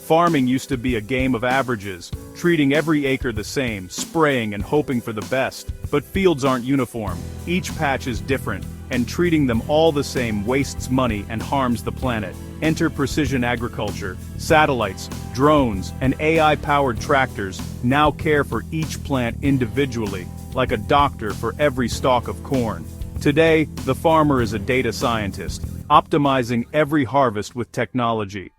Farming used to be a game of averages, treating every acre the same, spraying and hoping for the best. But fields aren't uniform. Each patch is different, and treating them all the same wastes money and harms the planet. Enter precision agriculture. Satellites, drones, and AI-powered tractors now care for each plant individually, like a doctor for every stalk of corn. Today, the farmer is a data scientist, optimizing every harvest with technology.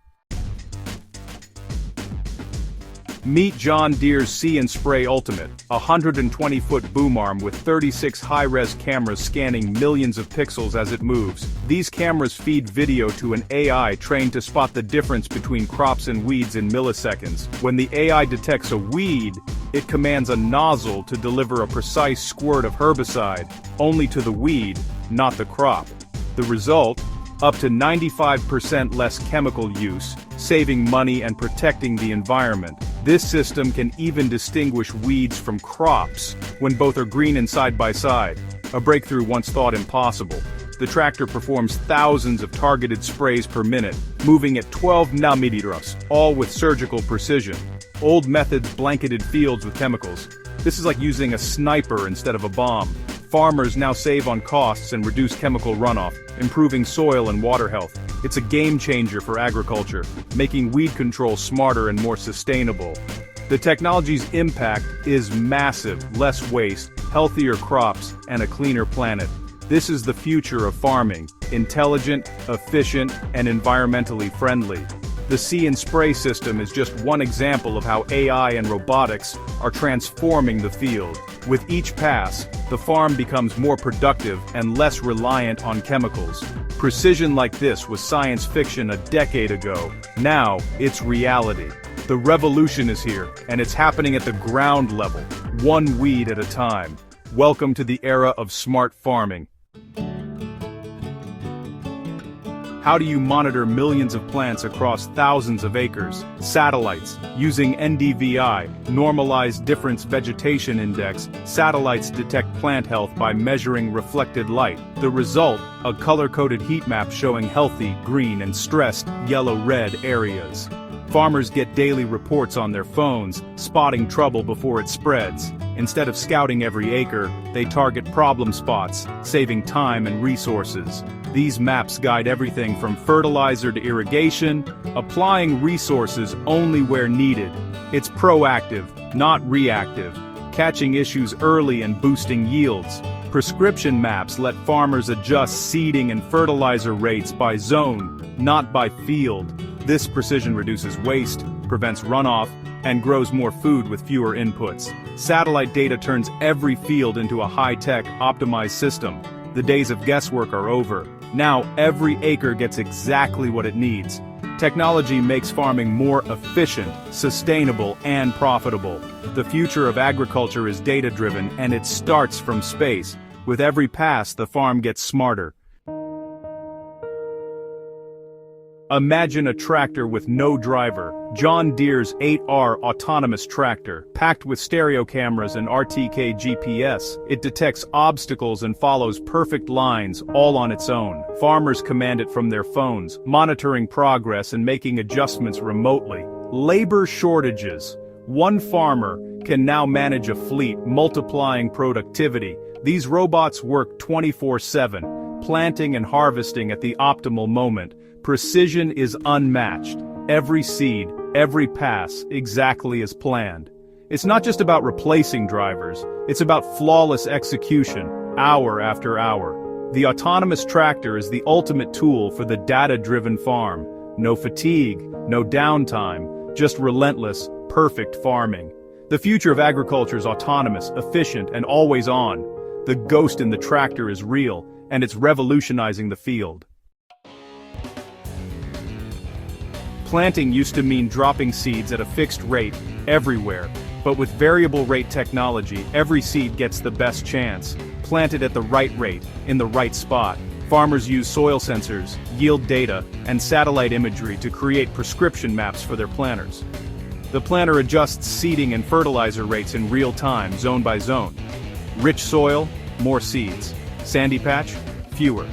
Meet John Deere's See and Spray Ultimate, a 120-foot boom arm with 36 high-res cameras scanning millions of pixels as it moves. These cameras feed video to an AI trained to spot the difference between crops and weeds in milliseconds. When the AI detects a weed, it commands a nozzle to deliver a precise squirt of herbicide, only to the weed, not the crop. The result? Up to 95% less chemical use, saving money and protecting the environment. This system can even distinguish weeds from crops when both are green and side by side, a breakthrough once thought impossible. The tractor performs thousands of targeted sprays per minute, moving at 12 nanometers, all with surgical precision. Old methods blanketed fields with chemicals. This is like using a sniper instead of a bomb. Farmers now save on costs and reduce chemical runoff, improving soil and water health. It's a game changer for agriculture, making weed control smarter and more sustainable. The technology's impact is massive: less waste, healthier crops, and a cleaner planet. This is the future of farming: intelligent, efficient, and environmentally friendly. The See and Spray system is just one example of how AI and robotics are transforming the field. With each pass, the farm becomes more productive and less reliant on chemicals. Precision like this was science fiction a decade ago. Now, it's reality. The revolution is here, and it's happening at the ground level, one weed at a time. Welcome to the era of smart farming. How do you monitor millions of plants across thousands of acres? Satellites. Using NDVI, Normalized Difference Vegetation Index, satellites detect plant health by measuring reflected light. The result, a color-coded heat map showing healthy, green, and stressed, yellow-red areas. Farmers get daily reports on their phones, spotting trouble before it spreads. Instead of scouting every acre, they target problem spots, saving time and resources. These maps guide everything from fertilizer to irrigation, applying resources only where needed. It's proactive, not reactive, catching issues early and boosting yields. Prescription maps let farmers adjust seeding and fertilizer rates by zone, not by field. This precision reduces waste, prevents runoff, and grows more food with fewer inputs. Satellite data turns every field into a high-tech, optimized system. The days of guesswork are over. Now every acre gets exactly what it needs. Technology makes farming more efficient, sustainable, and profitable. The future of agriculture is data-driven, and it starts from space. With every pass, the farm gets smarter. Imagine a tractor with no driver. John Deere's 8R autonomous tractor, packed with stereo cameras and RTK GPS. It detects obstacles and follows perfect lines, all on its own. Farmers command it from their phones, monitoring progress and making adjustments remotely. Labor shortages. One farmer can now manage a fleet, multiplying productivity. These robots work 24/7, planting and harvesting at the optimal moment. Precision is unmatched. Every seed, every pass, exactly as planned. It's not just about replacing drivers, it's about flawless execution, hour after hour. The autonomous tractor is the ultimate tool for the data-driven farm. No fatigue, no downtime, just relentless, perfect farming. The future of agriculture is autonomous, efficient, and always on. The ghost in the tractor is real, and it's revolutionizing the field. Planting used to mean dropping seeds at a fixed rate, everywhere. But with variable rate technology, every seed gets the best chance. Planted at the right rate, in the right spot. Farmers use soil sensors, yield data, and satellite imagery to create prescription maps for their planters. The planter adjusts seeding and fertilizer rates in real time, zone by zone. Rich soil, more seeds. Sandy patch, fewer.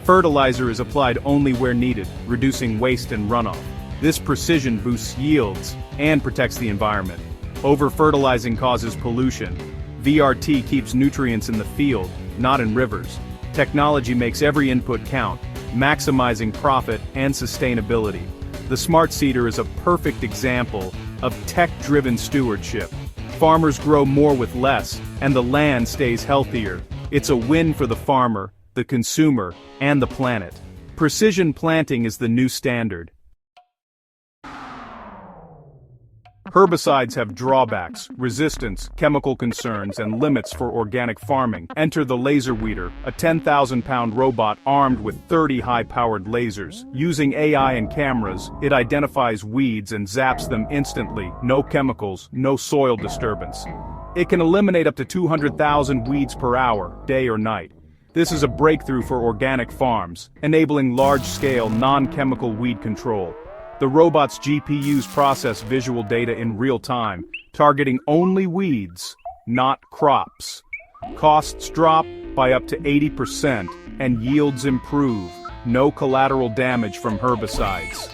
Fertilizer is applied only where needed, reducing waste and runoff. This precision boosts yields and protects the environment. Over-fertilizing causes pollution. VRT keeps nutrients in the field, not in rivers. Technology makes every input count, maximizing profit and sustainability. The smart seeder is a perfect example of tech-driven stewardship. Farmers grow more with less, and the land stays healthier. It's a win for the farmer, the consumer, and the planet. Precision planting is the new standard. Herbicides have drawbacks, resistance, chemical concerns, and limits for organic farming. Enter the laser weeder, a 10,000-pound robot armed with 30 high-powered lasers. Using AI and cameras, it identifies weeds and zaps them instantly. No chemicals, no soil disturbance. It can eliminate up to 200,000 weeds per hour, day or night. This is a breakthrough for organic farms, enabling large-scale, non-chemical weed control. The robot's GPUs process visual data in real time, targeting only weeds, not crops. Costs drop by up to 80%, and yields improve. No collateral damage from herbicides.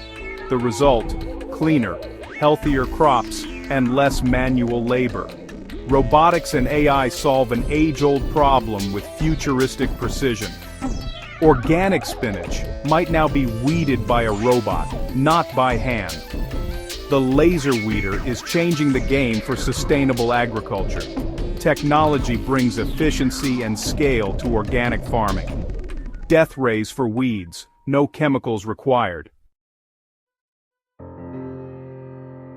The result: cleaner, healthier crops, and less manual labor. Robotics and AI solve an age-old problem with futuristic precision. Organic spinach might now be weeded by a robot, not by hand. The laser weeder is changing the game for sustainable agriculture. Technology brings efficiency and scale to organic farming. Death rays for weeds, no chemicals required.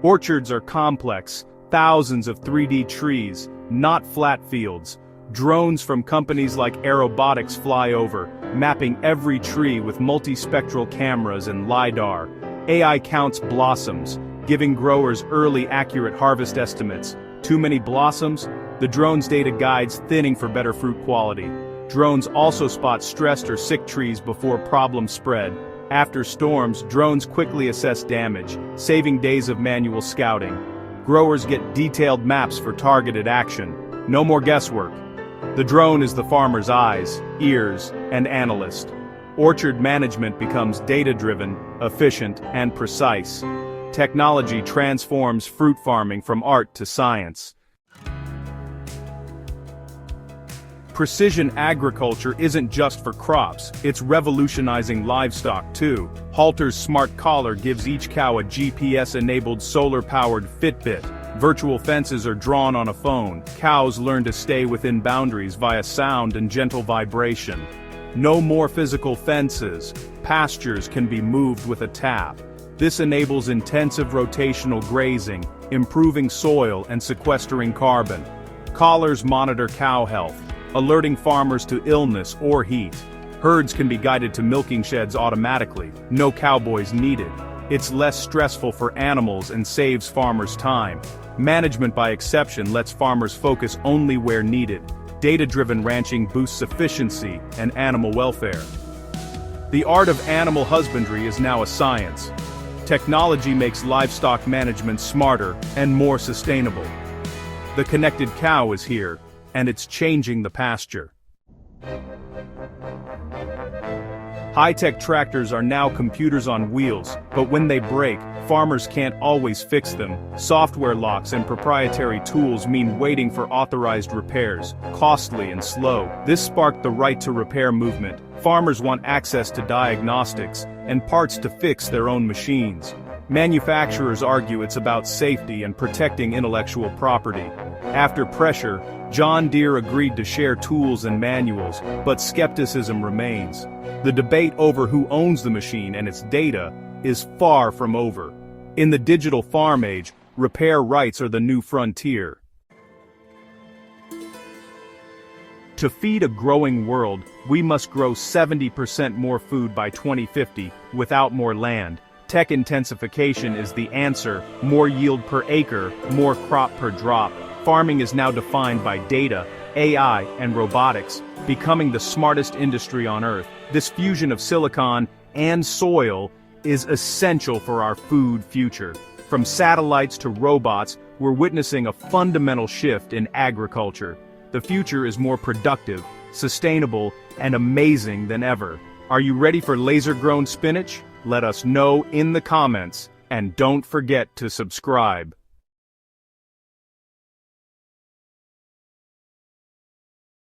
Orchards are complex, thousands of 3D trees, not flat fields. Drones from companies like Aerobotics fly over, mapping every tree with multispectral cameras and LiDAR. AI counts blossoms, giving growers early accurate harvest estimates. Too many blossoms? The drone's data guides thinning for better fruit quality. Drones also spot stressed or sick trees before problems spread. After storms, drones quickly assess damage, saving days of manual scouting. Growers get detailed maps for targeted action. No more guesswork. The drone is the farmer's eyes, ears, and analyst. Orchard management becomes data-driven, efficient, and precise. Technology transforms fruit farming from art to science. Precision agriculture isn't just for crops, it's revolutionizing livestock too. Halter's smart collar gives each cow a GPS-enabled solar-powered Fitbit. Virtual fences are drawn on a phone. Cows learn to stay within boundaries via sound and gentle vibration. No more physical fences. Pastures can be moved with a tap. This enables intensive rotational grazing, improving soil and sequestering carbon. Collars monitor cow health, alerting farmers to illness or heat. Herds can be guided to milking sheds automatically. No cowboys needed. It's less stressful for animals and saves farmers time. Management by exception lets farmers focus only where needed. Data-driven ranching boosts efficiency and animal welfare. The art of animal husbandry is now a science. Technology makes livestock management smarter and more sustainable. The connected cow is here, and it's changing the pasture. High-tech tractors are now computers on wheels, but when they break, farmers can't always fix them. Software locks and proprietary tools mean waiting for authorized repairs, costly and slow. This sparked the right to repair movement. Farmers want access to diagnostics and parts to fix their own machines. Manufacturers argue it's about safety and protecting intellectual property. After pressure, John Deere agreed to share tools and manuals, but skepticism remains. The debate over who owns the machine and its data is far from over. In the digital farm age, repair rights are the new frontier. To feed a growing world, we must grow 70% more food by 2050 without more land. Tech intensification is the answer. More yield per acre, more crop per drop. Farming is now defined by data, AI, and robotics, becoming the smartest industry on Earth. This fusion of silicon and soil is essential for our food future. From satellites to robots, we're witnessing a fundamental shift in agriculture. The future is more productive, sustainable, and amazing than ever. Are you ready for laser-grown spinach? Let us know in the comments. And don't forget to subscribe.